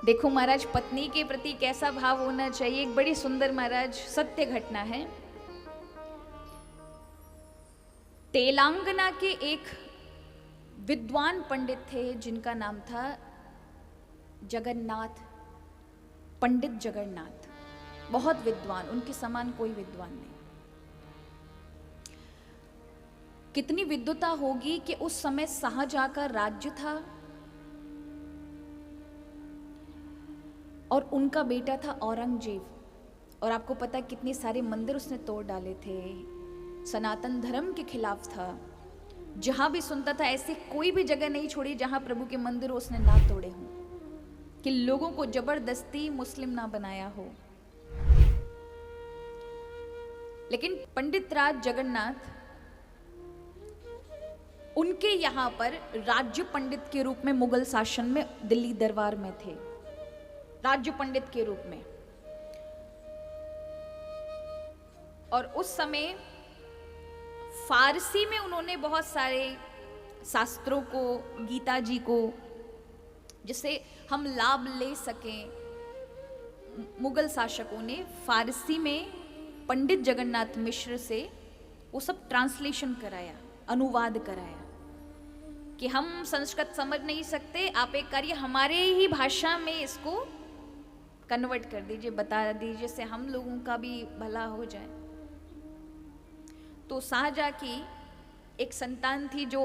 देखो महाराज, पत्नी के प्रति कैसा भाव होना चाहिए। एक बड़ी सुंदर महाराज सत्य घटना है। तेलंगाना के एक विद्वान पंडित थे जिनका नाम था जगन्नाथ, पंडित जगन्नाथ। बहुत विद्वान, उनके समान कोई विद्वान नहीं। कितनी विद्वता होगी कि उस समय शाहजहां का राज्य था और उनका बेटा था औरंगजेब। और आपको पता है कितने सारे मंदिर उसने तोड़ डाले थे, सनातन धर्म के खिलाफ था। जहां भी सुनता था ऐसी कोई भी जगह नहीं छोड़ी जहां प्रभु के मंदिर उसने ना तोड़े हों, कि लोगों को जबरदस्ती मुस्लिम ना बनाया हो। लेकिन पंडित राज जगन्नाथ उनके यहां पर राज्य पंडित के रूप में मुगल शासन में दिल्ली दरबार में थे, राज्य पंडित के रूप में। और उस समय फारसी में उन्होंने बहुत सारे शास्त्रों को, गीता जी को, जिससे हम लाभ ले सकें, मुगल शासकों ने फारसी में पंडित जगन्नाथ मिश्र से वो सब ट्रांसलेशन कराया, अनुवाद कराया कि हम संस्कृत समझ नहीं सकते, आप एक कार्य हमारे ही भाषा में इसको कन्वर्ट कर दीजिए, बता दीजिए, जिससे हम लोगों का भी भला हो जाए। तो शाहजहां की एक संतान थी जो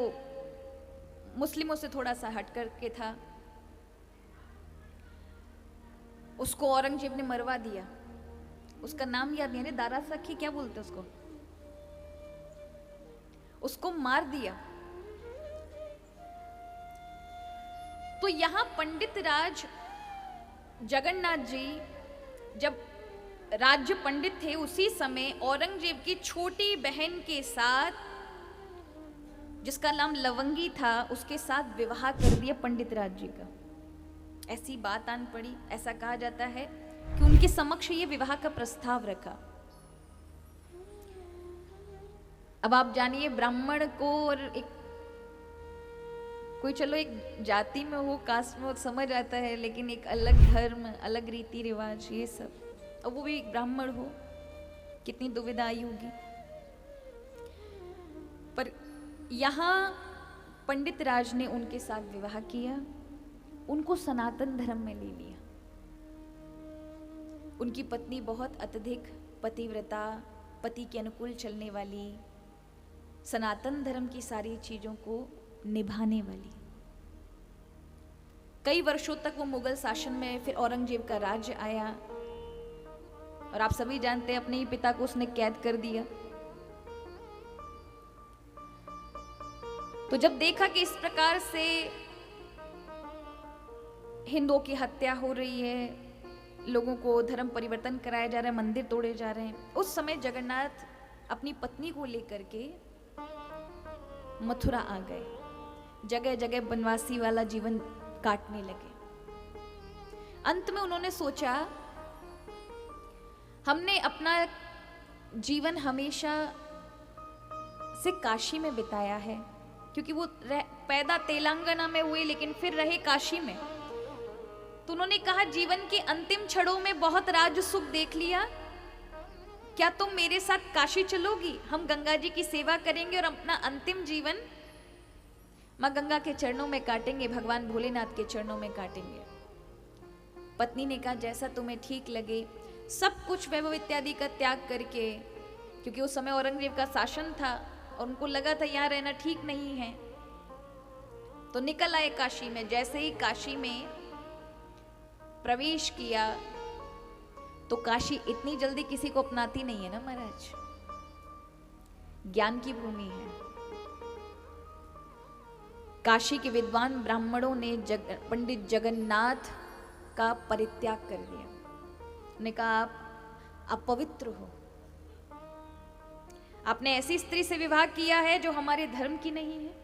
मुस्लिमों से थोड़ा सा हट करके था, उसको औरंगजेब ने मरवा दिया। उसका नाम याद नहीं है, दारा सखी क्या बोलते उसको, उसको मार दिया। तो यहां पंडित राज जगन्नाथ जी जब राज्य पंडित थे, उसी समय औरंगजेब की छोटी बहन के साथ, जिसका नाम लवंगी था, उसके साथ विवाह कर दिया पंडित राज जी का। ऐसी बात आन पड़ी, ऐसा कहा जाता है कि उनके समक्ष ये विवाह का प्रस्ताव रखा। अब आप जानिए, ब्राह्मण को और एक कोई, चलो एक जाति में हो, कास्ट में हो, समझ आता है, लेकिन एक अलग धर्म, अलग रीति रिवाज, ये सब, और वो भी एक ब्राह्मण हो, कितनी दुविधा आई होगी। पर यहाँ पंडित राज ने उनके साथ विवाह किया, उनको सनातन धर्म में ले लिया। उनकी पत्नी बहुत अत्यधिक पतिव्रता, पति के अनुकूल चलने वाली, सनातन धर्म की सारी चीजों को निभाने वाली। कई वर्षों तक वो मुगल शासन में, फिर औरंगजेब का राज्य आया और आप सभी जानते हैं अपने ही पिता को उसने कैद कर दिया। तो जब देखा कि इस प्रकार से हिंदुओं की हत्या हो रही है, लोगों को धर्म परिवर्तन कराया जा रहा है, मंदिर तोड़े जा रहे हैं, उस समय जगन्नाथ अपनी पत्नी को लेकर के मथुरा आ गए। जगह जगह बनवासी वाला जीवन काटने लगे। अंत में उन्होंने सोचा, हमने अपना जीवन हमेशा से काशी में बिताया है, क्योंकि वो पैदा तेलंगाना में हुए लेकिन फिर रहे काशी में। तो उन्होंने कहा, जीवन के अंतिम क्षणों में बहुत राज सुख देख लिया, क्या तुम मेरे साथ काशी चलोगी? हम गंगा जी की सेवा करेंगे और अपना अंतिम जीवन मां गंगा के चरणों में काटेंगे, भगवान भोलेनाथ के चरणों में काटेंगे। पत्नी ने कहा, जैसा तुम्हें ठीक लगे। सब कुछ वैभव इत्यादि का त्याग करके, क्योंकि उस समय औरंगजेब का शासन था और उनको लगा था यहाँ रहना ठीक नहीं है, तो निकल आए काशी में। जैसे ही काशी में प्रवेश किया, तो काशी इतनी जल्दी किसी को अपनाती नहीं है ना महाराज, ज्ञान की भूमि है। काशी के विद्वान ब्राह्मणों ने पंडित जगन्नाथ का परित्याग कर दिया। उन्होंने कहा, आप अपवित्र हो, आपने ऐसी स्त्री से विवाह किया है जो हमारे धर्म की नहीं है,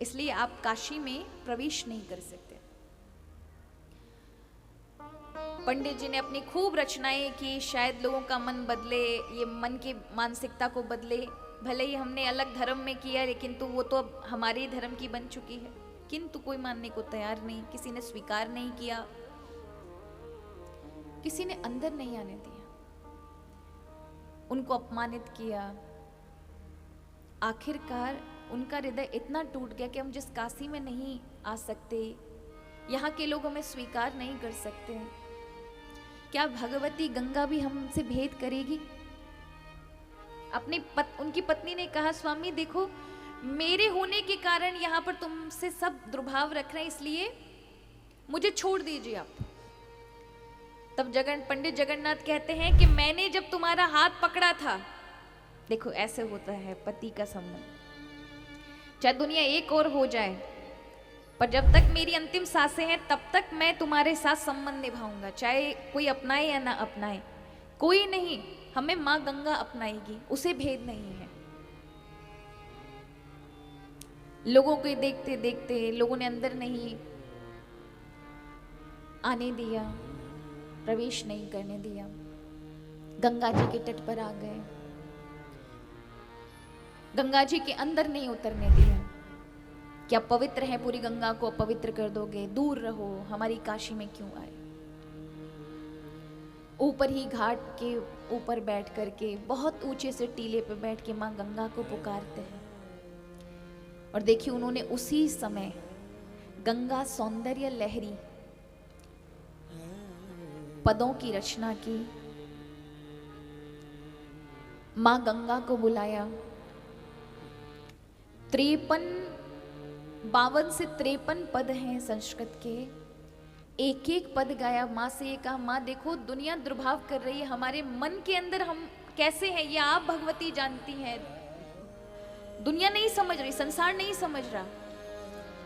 इसलिए आप काशी में प्रवेश नहीं कर सकते। पंडित जी ने अपनी खूब रचनाएं की, शायद लोगों का मन बदले, ये मन की मानसिकता को बदले। भले ही हमने अलग धर्म में किया, लेकिन तो वो तो अब हमारे धर्म की बन चुकी है। किंतु कोई मानने को तैयार नहीं, किसी ने स्वीकार नहीं किया। किसी ने अंदर नहीं आने दिया, उनको अपमानित किया। आखिरकार उनका हृदय इतना टूट गया कि हम जिस काशी में नहीं आ सकते, यहाँ के लोग हमें स्वीकार नहीं कर सकते, क्या भगवती गंगा भी हमसे भेद करेगी? उनकी पत्नी ने कहा, स्वामी देखो, मेरे होने के कारण यहाँ पर तुमसे सब दुर्भाव रख रहे हैं, इसलिए मुझे छोड़ दीजिए आप। तब पंडित जगन्नाथ कहते हैं कि मैंने जब तुम्हारा हाथ पकड़ा था, देखो ऐसे होता है पति का संबंध, चाहे दुनिया एक और हो जाए, पर जब तक मेरी अंतिम सांसें हैं तब तक मैं तुम्हारे साथ संबंध निभाऊंगा, चाहे कोई अपनाए या ना अपनाए, कोई नहीं, हमें माँ गंगा अपनाएगी, उसे भेद नहीं है। लोगों को देखते देखते लोगों ने अंदर नहीं आने दिया, प्रवेश नहीं करने दिया, गंगा जी के तट पर आ गए, गंगा जी के अंदर नहीं उतरने दिया। क्या पवित्र है, पूरी गंगा को अपवित्र कर दोगे, दूर रहो, हमारी काशी में क्यों आए। ऊपर ही घाट के ऊपर बैठ करके, बहुत ऊंचे से टीले पर बैठ के माँ गंगा को पुकारते हैं। और देखिए उन्होंने उसी समय गंगा सौंदर्य लहरी पदों की रचना की, मां गंगा को बुलाया, 52 से 53 पद हैं संस्कृत के, एक एक पद गाया। माँ से ये कहा, माँ देखो दुनिया दुर्भाव कर रही है, हमारे मन के अंदर हम कैसे हैं ये आप भगवती जानती हैं, दुनिया नहीं समझ रही, संसार नहीं समझ रहा,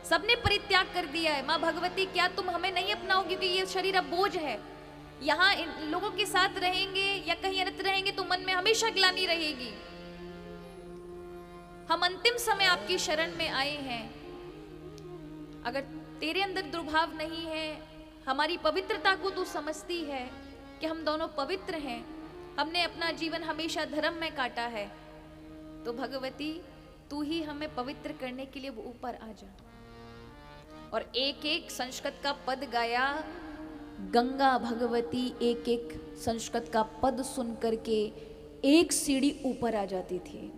सबने परित्याग कर दिया है। माँ भगवती क्या तुम हमें नहीं अपनाओगी कि ये शरीर अब बोझ है, यहाँ इन लोगों के साथ रहेंगे या कहीं अन्यत्र रहेंगे तो मन में हमेशा ग्लानि रहेगी। हम अंतिम समय आपकी शरण में आए हैं, अगर तेरे अंदर दुर्भाव नहीं है, हमारी पवित्रता को तू समझती है कि हम दोनों पवित्र हैं, हमने अपना जीवन हमेशा धर्म में काटा है, तो भगवती तू ही हमें पवित्र करने के लिए ऊपर आ जा। और एक एक संस्कृत का पद गाया। गंगा भगवती एक एक संस्कृत का पद सुन करके एक सीढ़ी ऊपर आ जाती थी।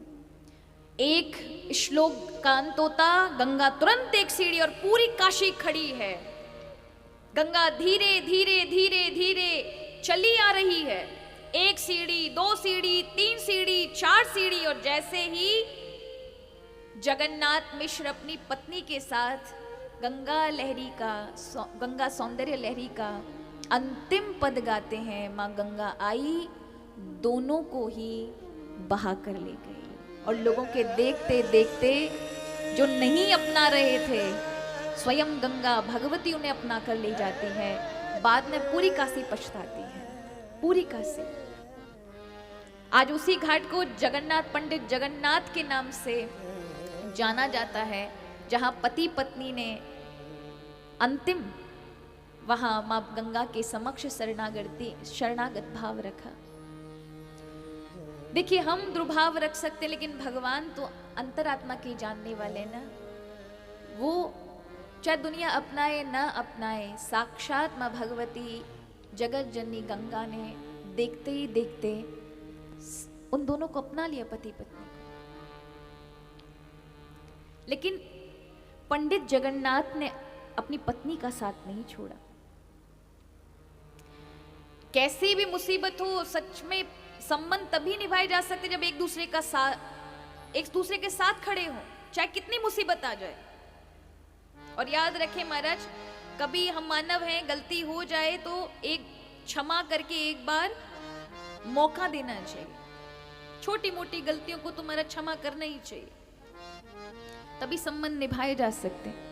एक श्लोक का अंत होता, गंगा तुरंत एक सीढ़ी और पूरी काशी खड़ी है। गंगा धीरे धीरे धीरे धीरे चली आ रही है, एक सीढ़ी, 2 सीढ़ी, 3 सीढ़ी, 4 सीढ़ी, और जैसे ही जगन्नाथ मिश्र अपनी पत्नी के साथ गंगा सौंदर्य लहरी का अंतिम पद गाते हैं, माँ गंगा आई, दोनों को ही बहा कर ले गई। और लोगों के देखते देखते जो नहीं अपना रहे थे, स्वयं गंगा भगवती उन्हें अपना कर ले जाती है। बाद में पूरी काशी पछताती है, पूरी काशी। आज उसी घाट को जगन्नाथ, पंडित जगन्नाथ के नाम से जाना जाता है, जहां पति पत्नी ने अंतिम वहां मां गंगा के समक्ष शरणागत भाव रखा। देखिए हम दुर्भाव रख सकते, लेकिन भगवान तो अंतरात्मा के जानने वाले ना, वो चाहे दुनिया अपनाए ना अपनाए, साक्षात मां भगवती जगत जननी गंगा ने देखते ही देखते उन दोनों को अपना लिया, पति पत्नी को। लेकिन पंडित जगन्नाथ ने अपनी पत्नी का साथ नहीं छोड़ा। कैसी भी मुसीबत हो, सच में संबंध तभी निभाए जा सकते जब एक दूसरे के साथ खड़े हों, चाहे कितनी मुसीबत आ जाए। और याद रखें महाराज, कभी हम मानव हैं, गलती हो जाए तो एक क्षमा करके एक बार मौका देना चाहिए। छोटी मोटी गलतियों को तुम्हारा क्षमा करना ही चाहिए, तभी संबंध निभाए जा सकते हैं।